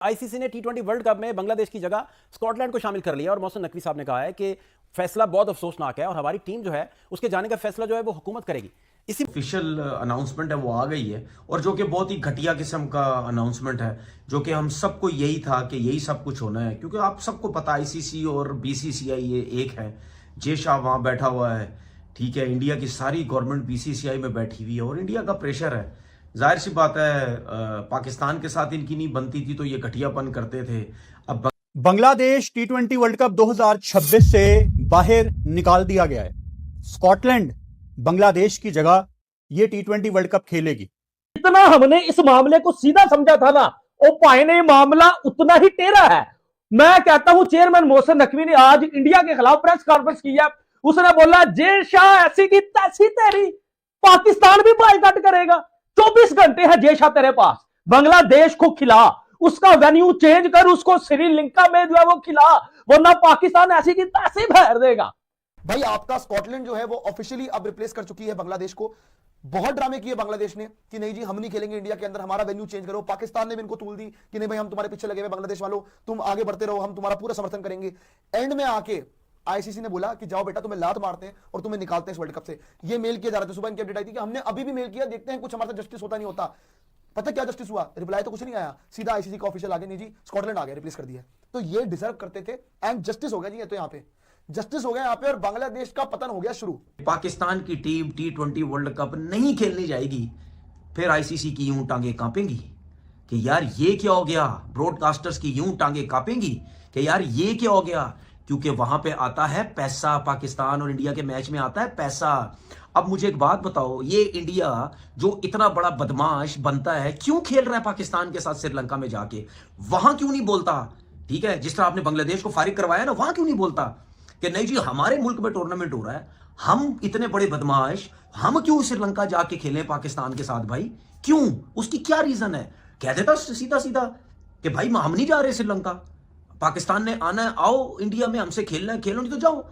ICC ने टी20 world cup में बांग्लादेश की जगह स्कॉटलैंड को शामिल कर लिया और मोहसिन नकवी साहब ने कहा है कि फैसला बहुत अफसोसनाक है और हमारी टीम जो है उसके जाने का फैसला जो है वो हुकूमत करेगी। इसी ऑफिशियल अनाउंसमेंट है वो आ गई है, और जो कि बहुत ही घटिया किस्म का अनाउंसमेंट है, जो कि हम सबको यही था कि यही सब कुछ होना है। क्योंकि आप सबको पता आईसीसी और बीसीसीआई ये एक है। जय शाह वहां बैठा हुआ है, ठीक है, इंडिया की सारी गवर्नमेंट बीसीसीआई में बैठी हुई है और इंडिया का प्रेशर है। जाहिर सी बात है, पाकिस्तान के साथ इनकी नहीं बनती थी तो ये घटियापन करते थे। अब बांग्लादेश टी20 वर्ल्ड कप 2026 से बाहर निकाल दिया गया है। स्कॉटलैंड बांग्लादेश की जगह ये टी20 वर्ल्ड कप खेलेगी। इतना हमने इस मामले को सीधा समझा था ना, ओ भाई ने मामला उतना ही टेढ़ा है। मैं कहता हूं चेयरमैन मोहसिन नकवी ने आज इंडिया के खिलाफ प्रेस कॉन्फ्रेंस की है। उसने बोला जे शाह ऐसी की तैसी तेरी, पाकिस्तान भी बाइकआउट करेगा। 24 घंटे है जे शाह तेरे पास, बांग्लादेश को खिला, उसका वेन्यू चेंज कर, उसको श्रीलंका में जो है वो खिला, वरना पाकिस्तान ऐसी की तैसी भर देगा। भाई आपका स्कॉटलैंड जो है वो ऑफिशियली अब रिप्लेस कर चुकी है बांग्लादेश को। बहुत ड्रामे किए बांग्लादेश ने कि नहीं जी हम नहीं खेलेंगे इंडिया के अंदर, हमारा वेन्यू चेंज करो। पाकिस्तान ने भी इनको तूल दी कि नहीं भाई हम तुम्हारे पीछे लगे हुए बांग्लादेश वालों, तुम आगे बढ़ते रहो, हम तुम्हारा पूरा समर्थन करेंगे। एंड में आके आईसीसी ने बोला कि जाओ बेटा तुम्हें लात मारते हैं और तुम्हें निकालते हैं इस वर्ल्ड कप से। ये मेल किया जा रहा था, सुबह इनकी अपडेट आई थी कि हमने अभी भी मेल किया, देखते हैं कुछ हमारे साथ जस्टिस होता नहीं होता। पता क्या जस्टिस हुआ? रिप्लाई तो कुछ नहीं आया, सीधा आईसीसी का ऑफिशियल आगे नहीं जी स्कॉटलैंड आ गया, रिप्लेस कर दिया। तो ये डिजर्व करते थे एंड जस्टिस हो गया जी। ये तो यहाँ पे जस्टिस हो गया यहाँ पे और बांग्लादेश का पतन हो गया शुरू। पाकिस्तान की टीम टी20 वर्ल्ड कप नहीं खेलने जाएगी, फिर आईसीसी की यूं टांगे कांपेंगी कि यार ये क्या हो गया। ब्रॉडकास्टर्स की यूं टांगे कांपेंगी कि यार ये क्या हो गया, क्योंकि वहां पे आता है पैसा। पाकिस्तान और इंडिया के मैच में आता है पैसा। अब मुझे एक बात बताओ, ये इंडिया जो इतना बड़ा बदमाश बनता है, क्यों खेल रहा है पाकिस्तान के साथ श्रीलंका में जाके? वहां क्यों नहीं बोलता? ठीक है, जिस तरह आपने बांग्लादेश को फारिग करवाया ना, वहां क्यों नहीं बोलता कि नहीं जी हमारे मुल्क में टूर्नामेंट हो रहा है, हम इतने बड़े बदमाश, हम क्यों श्रीलंका जाके खेलें पाकिस्तान के साथ? भाई क्यों? उसकी क्या रीजन है? कह देता सीधा सीधा कि भाई हम नहीं जा रहे श्रीलंका, पाकिस्तान ने आना है, आओ इंडिया में हमसे खेलना है, खेलो नहीं तो जाओ।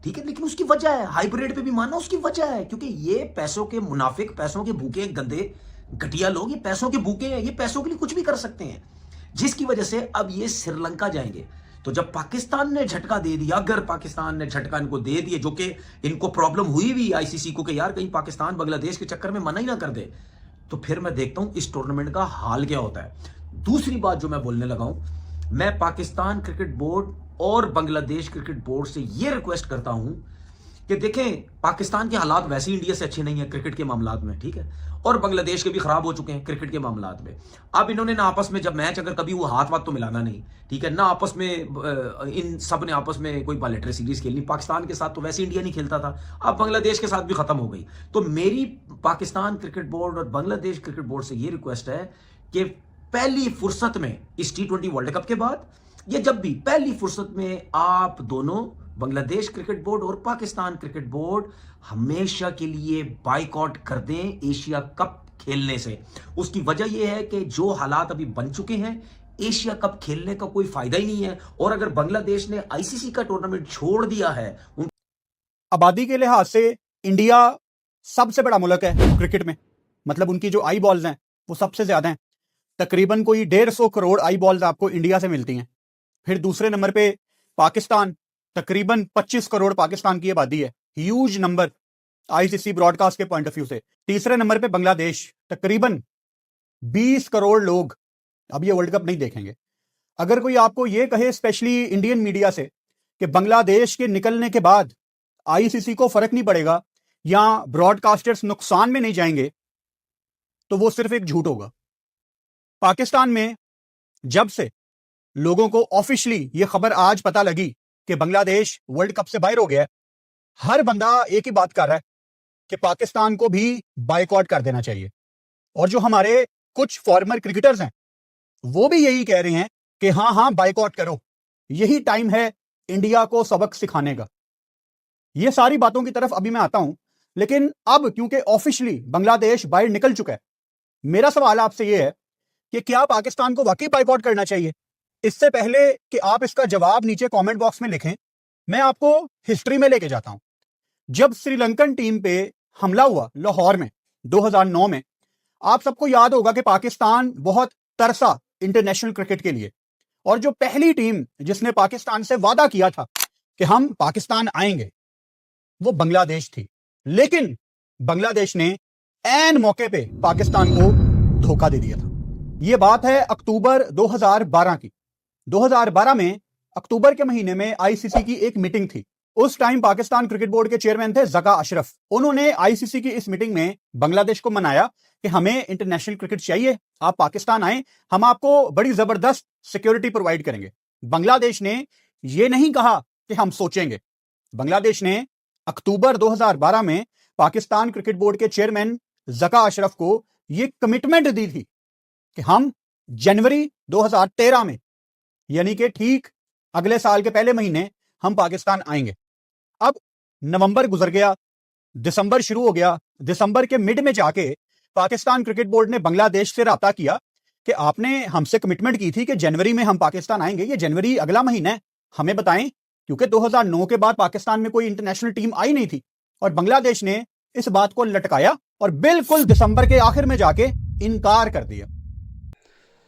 ठीक है, लेकिन उसकी वजह है, हाइब्रिड पे भी मानना उसकी वजह है, क्योंकि ये पैसों के मुनाफिक, पैसों के भूखे गंदे घटिया लोग, ये पैसों के भूखे हैं, ये पैसों के लिए कुछ भी कर सकते हैं, जिसकी वजह से अब ये श्रीलंका जाएंगे। तो जब पाकिस्तान ने झटका दे दिया, अगर पाकिस्तान ने झटका इनको दे दिए, जो कि इनको प्रॉब्लम हुई भी आईसीसी को कि यार कहीं पाकिस्तान बांग्लादेश के चक्कर में मना ही ना कर दे, तो फिर मैं देखता हूं इस टूर्नामेंट का हाल क्या होता है। दूसरी बात जो मैं बोलने लगा हूं, मैं पाकिस्तान क्रिकेट बोर्ड और बांग्लादेश क्रिकेट बोर्ड से यह रिक्वेस्ट करता हूं कि देखें, पाकिस्तान के हालात वैसे ही इंडिया से अच्छे नहीं है क्रिकेट के मामलात में, ठीक है, और बांग्लादेश के भी खराब हो चुके हैं क्रिकेट के मामलात में। अब इन्होंने ना आपस में जब मैच, अगर कभी वो हाथ तो मिलाना नहीं, ठीक है ना, आपस में इन सब ने आपस में कोई बायलैटरल सीरीज खेलनी। पाकिस्तान के साथ तो वैसे इंडिया नहीं खेलता था, अब बांग्लादेश के साथ भी खत्म हो गई। तो मेरी पाकिस्तान क्रिकेट बोर्ड और बांग्लादेश क्रिकेट बोर्ड से ये रिक्वेस्ट है कि पहली फुर्सत में इस टी20 वर्ल्ड कप के बाद, या जब भी पहली फुर्सत में, आप दोनों बांग्लादेश क्रिकेट बोर्ड और पाकिस्तान क्रिकेट बोर्ड हमेशा के लिए बाइकआउट कर दें एशिया कप खेलने से। उसकी वजह यह है कि जो हालात अभी बन चुके हैं, एशिया कप खेलने का कोई फायदा ही नहीं है। और अगर बांग्लादेश ने आईसीसी का टूर्नामेंट छोड़ दिया है, आबादी के लिहाज से इंडिया सबसे बड़ा मुल्क है क्रिकेट में, मतलब उनकी जो आई बॉल्स हैं वो सबसे ज्यादा हैं। तकरीबन कोई 150 करोड़ आई बॉल्स आपको इंडिया से मिलती हैं। फिर दूसरे नंबर पे पाकिस्तान, तकरीबन 25 करोड़ पाकिस्तान की आबादी है, ह्यूज नंबर आईसीसी ब्रॉडकास्ट के पॉइंट ऑफ व्यू से। तीसरे नंबर पे बांग्लादेश, तकरीबन 20 करोड़ लोग अब ये वर्ल्ड कप नहीं देखेंगे। अगर कोई आपको ये कहे, स्पेशली इंडियन मीडिया से, कि बांग्लादेश के निकलने के बाद आईसीसी को फर्क नहीं पड़ेगा या ब्रॉडकास्टर्स नुकसान में नहीं जाएंगे, तो वो सिर्फ एक झूठ होगा। पाकिस्तान में जब से लोगों को ऑफिशियली ये खबर आज पता लगी कि बांग्लादेश वर्ल्ड कप से बाहर हो गया, हर बंदा एक ही बात कर रहा है कि पाकिस्तान को भी बाइकआउट कर देना चाहिए। और जो हमारे कुछ फॉर्मर क्रिकेटर्स हैं वो भी यही कह रहे हैं कि हाँ हाँ बाइकआउट करो, यही टाइम है इंडिया को सबक सिखाने का। ये सारी बातों की तरफ अभी मैं आता हूं, लेकिन अब क्योंकि ऑफिशियली बांग्लादेश बाहर निकल चुका है, मेरा सवाल आपसे यह है कि क्या पाकिस्तान को वाकई बाइकआउट करना चाहिए? इससे पहले कि आप इसका जवाब नीचे कमेंट बॉक्स में लिखें, मैं आपको हिस्ट्री में लेके जाता हूं। जब श्रीलंकन टीम पे हमला हुआ लाहौर में 2009 में, आप सबको याद होगा कि पाकिस्तान बहुत तरसा इंटरनेशनल क्रिकेट के लिए। और जो पहली टीम जिसने पाकिस्तान से वादा किया था कि हम पाकिस्तान आएंगे, वो बांग्लादेश थी। लेकिन बांग्लादेश ने ऐन मौके पे पाकिस्तान को धोखा दे दिया था। यह बात है अक्टूबर 2012 की। 2012 में अक्टूबर के महीने में आईसीसी की एक मीटिंग थी। उस टाइम पाकिस्तान क्रिकेट बोर्ड के चेयरमैन थे जका अशरफ। उन्होंने आईसीसी की इस मीटिंग में बांग्लादेश को मनाया कि हमें इंटरनेशनल क्रिकेट चाहिए, आप पाकिस्तान आए, हम आपको बड़ी जबरदस्त सिक्योरिटी प्रोवाइड करेंगे। बांग्लादेश ने यह नहीं कहा कि हम सोचेंगे। बांग्लादेश ने अक्टूबर 2012 में पाकिस्तान क्रिकेट बोर्ड के चेयरमैन जका अशरफ को यह कमिटमेंट दी थी कि हम जनवरी 2013 में, यानी कि ठीक अगले साल के पहले महीने, हम पाकिस्तान आएंगे। अब नवंबर गुजर गया, दिसंबर शुरू हो गया। दिसंबर के मिड में जाके पाकिस्तान क्रिकेट बोर्ड ने बांग्लादेश से राब्ता किया कि आपने हमसे कमिटमेंट की थी कि जनवरी में हम पाकिस्तान आएंगे, ये जनवरी अगला महीना है, हमें बताएं। क्योंकि 2009 के बाद पाकिस्तान में कोई इंटरनेशनल टीम आई नहीं थी और बांग्लादेश ने इस बात को लटकाया और बिल्कुल दिसंबर के आखिर में जाके इनकार कर दिया।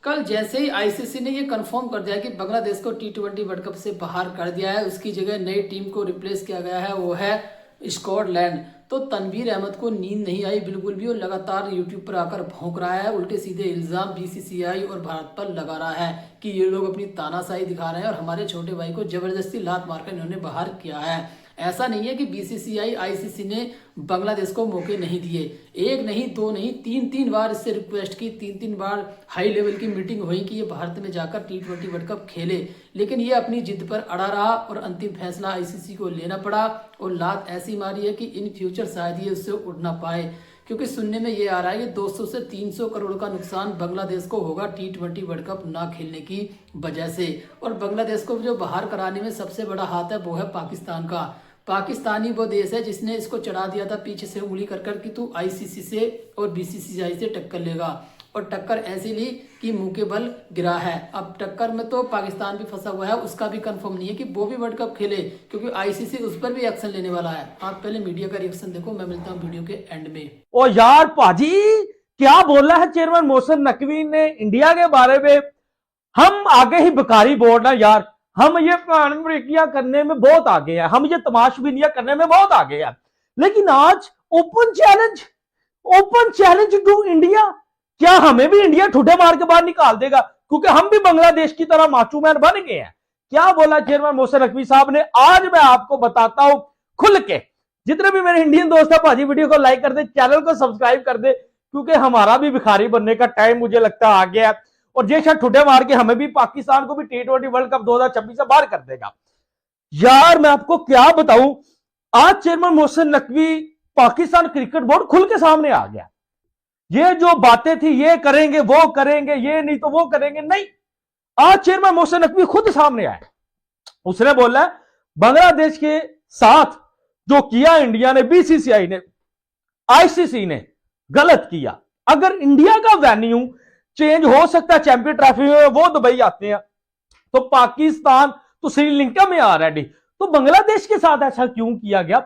कल जैसे ही आईसीसी ने ये कंफर्म कर दिया कि बांग्लादेश को टी20 वर्ल्ड कप से बाहर कर दिया है, उसकी जगह नई टीम को रिप्लेस किया गया है, वो है स्कॉटलैंड, तो तनवीर अहमद को नींद नहीं आई बिल्कुल भी और लगातार यूट्यूब पर आकर भौंक रहा है। उल्टे सीधे इल्जाम बीसीसीआई और भारत पर लगा रहा है कि ये लोग अपनी तानाशाही दिखा रहे हैं और हमारे छोटे भाई को जबरदस्ती लात मारकर इन्होंने बाहर किया है। ऐसा नहीं है कि बीसीसीआई आईसीसी ने बांग्लादेश को मौके नहीं दिए, एक नहीं दो नहीं तीन बार इससे रिक्वेस्ट की, तीन बार हाई लेवल की मीटिंग हुई कि ये भारत में जाकर टी20 वर्ल्ड कप खेले, लेकिन ये अपनी जिद पर अड़ा रहा और अंतिम फैसला आईसीसी को लेना पड़ा और लात ऐसी मारी है कि इन फ्यूचर शायद ये उससे उड़ ना पाए। क्योंकि सुनने में ये आ रहा है कि 200 से 300 करोड़ का नुकसान बांग्लादेश को होगा टी20 वर्ल्ड कप ना खेलने की वजह से। और बांग्लादेश को जो बाहर कराने में सबसे बड़ा हाथ है वो है पाकिस्तान का। पाकिस्तानी वो देश है जिसने इसको चढ़ा दिया था पीछे से उंगली कर कर कि तू आईसीसी से और बीसीसीआई से टक्कर लेगा, और टक्कर ऐसी ली कि मुंह के बल गिरा है। अब टक्कर में तो पाकिस्तान भी फंसा हुआ है, उसका भी कंफर्म नहीं है कि वो भी वर्ल्ड कप खेले, क्योंकि आईसीसी उस पर भी एक्शन लेने वाला है। आप पहले मीडिया का रिएक्शन देखो, मैं मिलता हूँ वीडियो के एंड में। ओ यार पाजी, क्या बोला है चेयरमैन मोहसिन नकवी ने इंडिया के बारे में? हम आगे ही भिखारी बोर्ड है यार, हम ये प्लानिंग करने में बहुत आगे हैं, हम ये तमाशबीनियां करने में बहुत आगे हैं, लेकिन आज ओपन चैलेंज टू इंडिया, क्या हमें भी इंडिया ठुड्डे मार के बाहर निकाल देगा? क्योंकि हम भी बांग्लादेश की तरह माचूमैन बन गए हैं। क्या बोला चेयरमैन मोहसिन नकवी साहब ने? आज मैं आपको बताता हूं खुल के। जितने भी मेरे इंडियन दोस्त है भाजी, वीडियो को लाइक कर दे, चैनल को सब्सक्राइब कर दे, क्योंकि हमारा भी भिखारी बनने का टाइम मुझे लगता आ गया है और ये शायद ठुड्डे मार के हमें भी, पाकिस्तान को भी टी20 वर्ल्ड कप 2026 से बाहर कर देगा। यार मैं आपको क्या बताऊं, आज chairman Mohsin Naqvi, Pakistan cricket board खुल के सामने आ गया। ये जो बातें थी, ये करेंगे वो करेंगे, ये नहीं तो वो करेंगे, नहीं, आज चेयरमैन मोहसिन नकवी खुद सामने आए। उसने बोला बांग्लादेश के साथ जो किया इंडिया ने, बीसीसीआई ने, आईसीसी ने गलत किया। अगर इंडिया का वेन्यू चेंज हो सकता है चैंपियन ट्रॉफी में, वो दुबई आते हैं, तो पाकिस्तान तो श्रीलंका में आ रेडी, तो बांग्लादेश के साथ ऐसा क्यों किया गया?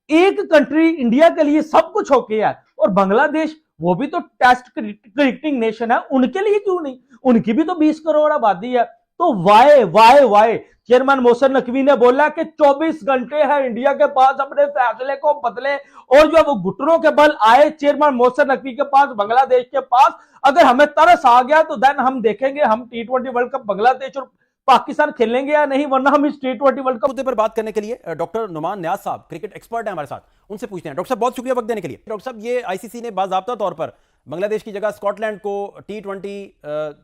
एक कंट्री इंडिया के लिए सब कुछ होके है और बांग्लादेश, वो भी तो टेस्ट क्रिकेटिंग नेशन है, उनके लिए क्यों नहीं? उनकी भी तो 20 करोड़ आबादी है। तो वाई चेयरमैन मोहसिन नकवी ने बोला कि 24 घंटे है इंडिया के पास अपने फैसले को बदले, और जो वो घुटनों के बल आए चेयरमैन मोहसिन नकवी के पास, बांग्लादेश के पास, अगर हमें तरस आ गया तो देन हम देखेंगे हम टी20 वर्ल्ड कप बांग्लादेश और पाकिस्तान खेलेंगे या नहीं, वरना हम इस टी20 वर्ल्ड कप। मुद्दे पर बात करने के लिए डॉक्टर नुमान न्याज साहब, क्रिकेट एक्सपर्ट है हमारे साथ, उनसे पूछते हैं। डॉक्टर साहब बहुत शुक्रिया वक्त देने के लिए। डॉक्टर साहब, ये आईसीसी ने बाज़ाब्ता तौर पर बांग्लादेश की जगह स्कॉटलैंड को टी20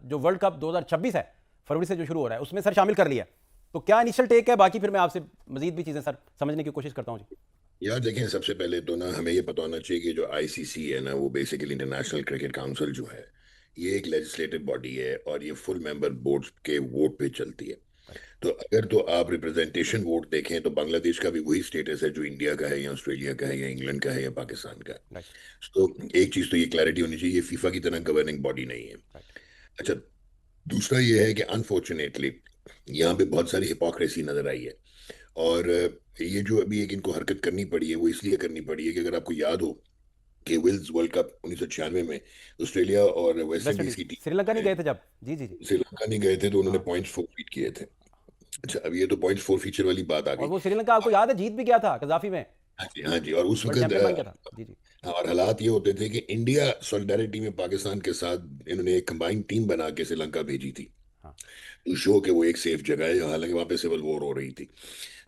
जो वर्ल्ड कप 2026 है, फरवरी से जो शुरू हो रहा है, उसमें सर शामिल कर लिया, तो क्या इनिशियल टेक है? बाकी फिर मैं आपसे मजीद भी चीजें सर समझने की कोशिश करता हूं जी। यार देखें, सबसे पहले तो ना हमें ये पता होना चाहिए कि जो आईसीसी है ना, वो बेसिकली इंटरनेशनल क्रिकेट काउंसिल जो है, ये एक लेजिस्लेटिव बॉडी है और ये फुल मेंबर बोर्ड्स के वोट पे चलती है। तो अगर तो आप रिप्रेजेंटेशन वोट देखें तो बांग्लादेश का भी वही स्टेटस है जो इंडिया का है या ऑस्ट्रेलिया का है या इंग्लैंड का है या पाकिस्तान का है। तो एक चीज तो ये क्लैरिटी होनी चाहिए, ये फीफा की तरह गवर्निंग बॉडी नहीं है। अच्छा, दूसरा ये है कि अनफॉर्चुनेटली यहाँ पे बहुत सारी हिपोक्रेसी नजर आई है, और ये जो अभी एक इनको हरकत करनी पड़ी है वो इसलिए करनी पड़ी है कि अगर आपको याद हो कि विल्स वर्ल्ड कप 1996 में ऑस्ट्रेलिया और वेस्ट वेस्ट इंडीज की इंडीज श्रीलंका नहीं टीम गए थे जब। जी जी जी। श्रीलंका नहीं गए थे तो उन्होंने हाँ। पॉइंट्स फोरफीट किए थे। अच्छा, अब ये तो पॉइंट्स फोरफीचर वाली बात आ और गई। वो श्रीलंका आपको याद है जीत भी गया था कजाफी में, हाँ जी, हाँ जी, और उस वर्ल्ड वक्त चैंपियन बन गया था। जी जी। और हालात ये होते थे कि इंडिया सॉलिडारिटी में पाकिस्तान के साथ इन्होंने एक कंबाइंड टीम बना के श्रीलंका भेजी थी हाँ। टू शो कि वो एक सेफ जगह है, हालांकि वहां पे सिविल वॉर हो रही थी।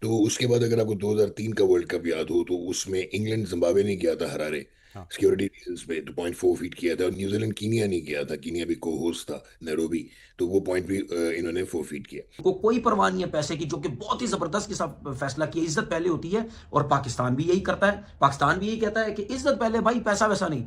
तो उसके बाद अगर आपको 2003 का वर्ल्ड कप याद हो तो उसमें इंग्लैंड जिम्बाब्वे नहीं गया था हरारे हाँ। सिक्योरिटी रीजंस पे, तो पॉइंट 4 फीट किया था, और न्यूजीलैंड कीनिया नहीं किया था, कीनिया भी को होस्ट था नैरोबी, तो वो पॉइंट भी इन्होंने 4 फीट किया। को कोई परवाह नहीं है पैसे की, जो कि बहुत ही जबरदस्त के साथ फैसला किया। इज्जत पहले होती है, और पाकिस्तान भी यही करता है। पाकिस्तान भी यही कहता है कि इज्जत पहले भाई, पैसा वैसा नहीं।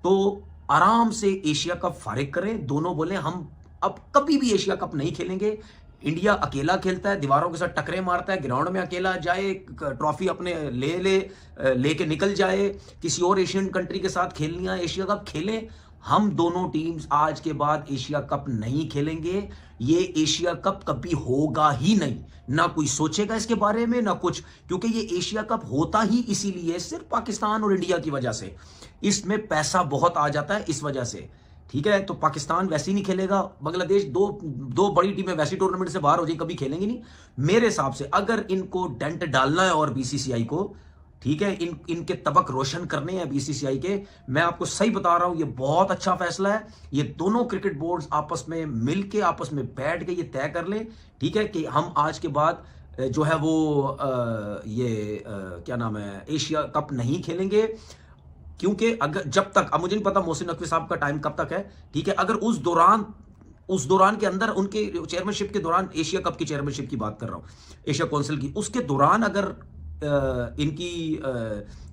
तो आराम से एशिया कप फारिग करें, दोनों बोले हम अब कभी भी एशिया कप नहीं खेलेंगे। इंडिया अकेला खेलता है, दीवारों के साथ टकरे मारता है, ग्राउंड में अकेला जाए, ट्रॉफी अपने लेके निकल जाए, किसी और एशियन कंट्री के साथ खेलनी है एशिया कप खेलें। हम दोनों टीम्स आज के बाद एशिया कप नहीं खेलेंगे। ये एशिया कप कभी होगा ही नहीं, ना कोई सोचेगा इसके बारे में, ना कुछ, क्योंकि ये एशिया कप होता ही इसीलिए सिर्फ पाकिस्तान और इंडिया की वजह से। इसमें पैसा बहुत आ जाता है इस वजह से, ठीक है। तो पाकिस्तान वैसे ही नहीं खेलेगा, बांग्लादेश दो बड़ी टीमें वैसी टूर्नामेंट से बाहर हो जाए, कभी खेलेंगी नहीं मेरे हिसाब से। अगर इनको डेंट डालना है और बीसीसीआई को, ठीक है, इनके तबक रोशन करने हैं बीसीसीआई के, मैं आपको सही बता रहा हूं, ये बहुत अच्छा फैसला है। ये दोनों क्रिकेट बोर्ड्स आपस में मिलके, आपस में बैठ के ये तय कर लें, ठीक है, कि हम आज के बाद जो है वो क्या नाम है, एशिया कप नहीं खेलेंगे। क्योंकि अगर जब तक, अब मुझे नहीं पता मोहसिन नकवी साहब का टाइम कब तक है, ठीक है, अगर उस दौरान के अंदर, उनके चेयरमैनशिप के दौरान, एशिया कप की चेयरमैनशिप की बात कर रहा हूं, एशिया काउंसिल की, उसके दौरान अगर इनकी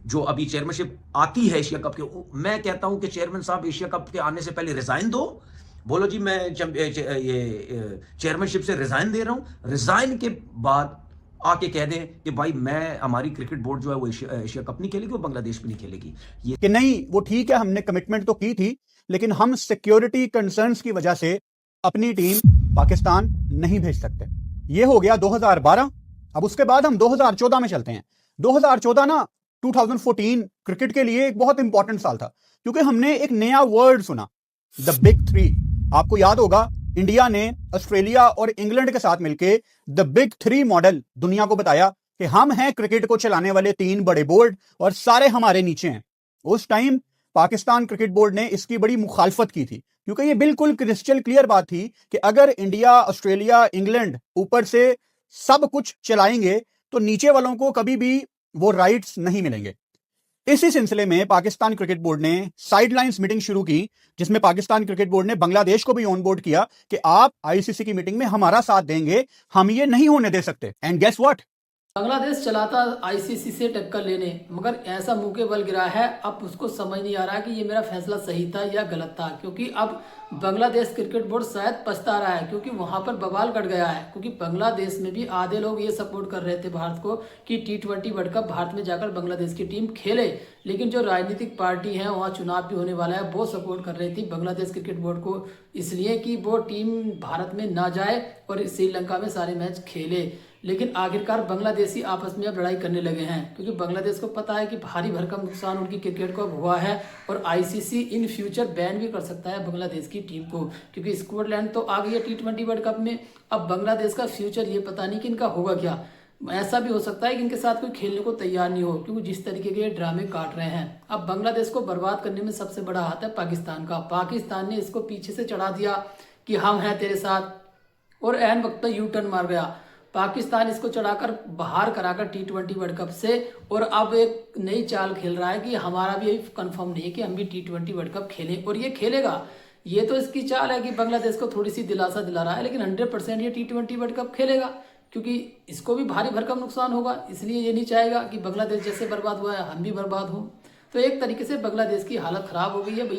जो अभी चेयरमैनशिप आती है एशिया कप के, मैं कहता हूं कि चेयरमैन साहब एशिया कप के आने से पहले रिजाइन दो, बोलो जी मैं ये चेयरमैनशिप से रिजाइन दे रहा हूं, रिजाइन के बाद आके कह दें कि भाई मैं, हमारी क्रिकेट बोर्ड जो है वो एशिया कप नहीं खेलेगी और बांग्लादेश भी नहीं खेलेगी। ये कि नहीं, वो ठीक है, हमने कमिटमेंट तो की थी, लेकिन हम सिक्योरिटी कंसर्न्स की वजह से अपनी टीम पाकिस्तान नहीं भेज सकते। ये हो गया 2012। अब उसके बाद हम 2014 में चलते हैं। 2014 ना 2014 क्रिकेट के लिए एक बहुत इंपॉर्टेंट साल था, क्योंकि हमने एक नया वर्ड सुना, द बिग थ्री। आपको याद होगा, इंडिया ने ऑस्ट्रेलिया और इंग्लैंड के साथ मिलकर द बिग थ्री मॉडल दुनिया को बताया कि हम हैं क्रिकेट को चलाने वाले 3 बड़े बोर्ड और सारे हमारे नीचे हैं। उस टाइम पाकिस्तान क्रिकेट बोर्ड ने इसकी बड़ी मुखालफत की थी, क्योंकि ये बिल्कुल क्रिस्टल क्लियर बात थी कि अगर इंडिया, ऑस्ट्रेलिया, इंग्लैंड ऊपर से सब कुछ चलाएंगे तो नीचे वालों को कभी भी वो राइट्स नहीं मिलेंगे। इसी सिलसिले में पाकिस्तान क्रिकेट बोर्ड ने साइडलाइंस मीटिंग शुरू की, जिसमें पाकिस्तान क्रिकेट बोर्ड ने बांग्लादेश को भी ऑन बोर्ड किया कि आप आईसीसी की मीटिंग में हमारा साथ देंगे, हम ये नहीं होने दे सकते। एंड गेस व्हाट, बांग्लादेश चलाता आईसीसी से टक्कर लेने, मगर ऐसा मुंह के बल गिरा है। अब उसको समझ नहीं आ रहा कि ये मेरा फैसला सही था या गलत था, क्योंकि अब बांग्लादेश क्रिकेट बोर्ड शायद पछता रहा है, क्योंकि वहां पर बवाल कट गया है। क्योंकि बांग्लादेश में भी आधे लोग ये सपोर्ट कर रहे थे भारत को कि T20 वर्ल्ड कप भारत में जाकर बांग्लादेश की टीम खेले, लेकिन जो राजनीतिक पार्टी है, वहाँ चुनाव भी होने वाला है, वो सपोर्ट कर रही थी बांग्लादेश क्रिकेट बोर्ड को, इसलिए कि वो टीम भारत में ना जाए और श्रीलंका में सारे मैच खेले। लेकिन आखिरकार बांग्लादेशी आपस में अब लड़ाई करने लगे हैं, क्योंकि बांग्लादेश को पता है कि भारी भरकम नुकसान उनकी क्रिकेट को हुआ है और आईसीसी इन फ्यूचर बैन भी कर सकता है बांग्लादेश की टीम को, क्योंकि स्कॉटलैंड तो आ गई है T20 वर्ल्ड कप में। अब बांग्लादेश का फ्यूचर ये पता नहीं कि इनका होगा क्या। ऐसा भी हो सकता है कि इनके साथ कोई खेलने को तैयार नहीं हो, क्योंकि जिस तरीके के ड्रामे काट रहे हैं। अब बांग्लादेश को बर्बाद करने में सबसे बड़ा हाथ है पाकिस्तान का। पाकिस्तान ने इसको पीछे से चढ़ा दिया कि हम हैं तेरे साथ, और एन वक्त यू टर्न मार गया। पाकिस्तान इसको चढ़ाकर बाहर कराकर T20 वर्ल्ड कप से, और अब एक नई चाल खेल रहा है कि हमारा भी कंफर्म नहीं है कि हम भी T20 वर्ल्ड कप खेलें, और ये खेलेगा। ये तो इसकी चाल है कि बांग्लादेश को थोड़ी सी दिलासा दिला रहा है, लेकिन 100% ये T20 वर्ल्ड कप खेलेगा, क्योंकि इसको भी भारी भरकम नुकसान होगा। इसलिए ये नहीं चाहेगा कि बांग्लादेश जैसे बर्बाद हुआ है हम भी बर्बाद हों। तो एक तरीके से बांग्लादेश की हालत खराब हो गई है भैया।